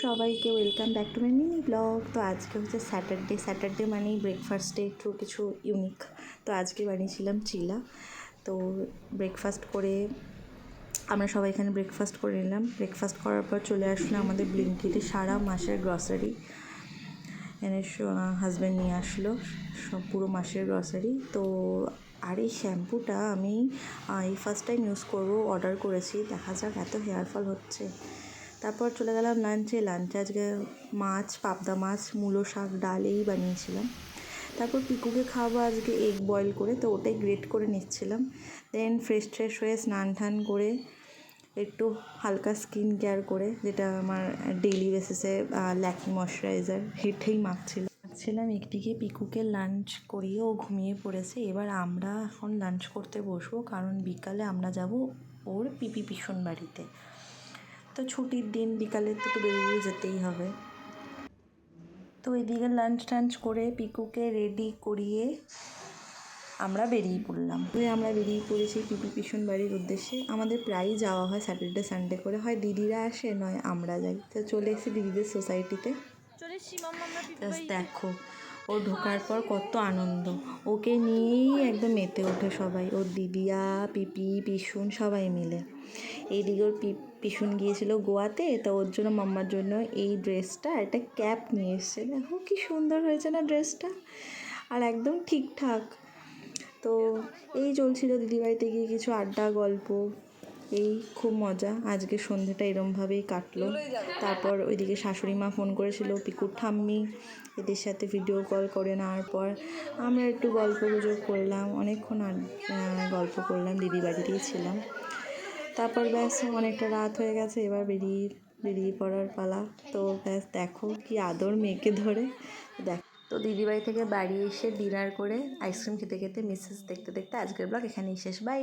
সবাইকে welcome back to my mini blog. তো আজকে হচ্ছে স্যাটারডে মানেই ব্রেকফাস্টে একটু কিছু ইউনিক। তো আজকে বানিয়েছিলাম চিলা। তো ব্রেকফাস্ট করে আমরা সবাই এখানে ব্রেকফাস্ট করে নিলাম। ব্রেকফাস্ট করার পর চলে আসলো আমাদের ব্লিঙ্কিটে সারা মাসের গ্রসারি এনে হাজব্যান্ড নিয়ে আসলো সব পুরো মাসের গ্রসারি। তো আর এই শ্যাম্পুটা আমি এই ফার্স্ট টাইম ইউজ করবো, অর্ডার করেছি, দেখা যাক। এত হেয়ার ফল হচ্ছে। তারপর চলে গেলাম লাঞ্চে আজকে মাছ, পাবদা মাছ, মূলো শাক, ডাল এই বানিয়েছিলাম। তারপর পিকুকে খাওয়াবো আজকে এগ বয়েল করে, তো ওটাই গ্রেট করে নিচ্ছিলাম। দেন ফ্রেশ হয়ে স্নান টান করে একটু হালকা স্কিন কেয়ার করে, যেটা আমার ডেইলি বেসিসে ল্যাকমি ময়শ্চারাইজার, এটাই মাখছিলাম একদিকে। পিকুকে লাঞ্চ করিয়ে ও ঘুমিয়ে পড়েছে। এবার আমরা এখন লাঞ্চ করতে বসবো, কারণ বিকালে আমরা যাব ওর পিসন বাড়িতে। তো ছুটির দিন, বিকালে তো একটু বেরিয়ে যেতেই হবে। তো এদিকে লাঞ্চ টাঞ্চ করে পিকুকে রেডি করিয়ে আমরা বেরিয়ে পড়লাম। আমরা বেরিয়ে পড়েছি পিসন বাড়ির উদ্দেশ্যে। আমাদের প্রায়ই যাওয়া হয় স্যাটারডে সানডে করে, হয় দিদিরা আসে নয় আমরা যাই। তো চলে এসেছি দিদিদের সোসাইটিতে। দেখো ও ঢোকার পর কত আনন্দ, ওকে নিয়েই একদম মেতে ওঠে সবাই, ওর দিদিয়া, পিসুন সবাই মিলে। এইদিকে ওর পিসুন গিয়েছিল গোয়াতে, তো ওর জন্য মাম্মার জন্য এই ড্রেসটা, একটা ক্যাপ নিয়ে এসছে। দেখো কি সুন্দর হয়েছে না ড্রেসটা, আর একদম ঠিকঠাক। তো এই চলছিল দিদিবাড়িতে গিয়ে কিছু আড্ডা, গল্প, এই খুব মজা। আজকে সন্ধ্যেটা এরমভাবেই কাটলো। তারপর ওইদিকে শাশুড়ি মা ফোন করেছিল, পিকুর ঠাম্মি, এদের সাথে ভিডিও কল করে নেওয়ার পর আমরা একটু গল্প গুজব করলাম, অনেকক্ষণ গল্প করলাম, দিদি বাড়িতেই ছিলাম। তারপর ব্যাস অনেকটা রাত হয়ে গেছে, এবার বেরিয়ে পড়ার পালা। তো ব্যাস দেখো কি আদর মেয়েকে ধরে। তো দিদিবাড়ি থেকে বাড়ি এসে ডিনার করে আইসক্রিম খেতে খেতে মেসেজ দেখতে দেখতে আজকের ব্লগ এখানেই শেষ। বাই।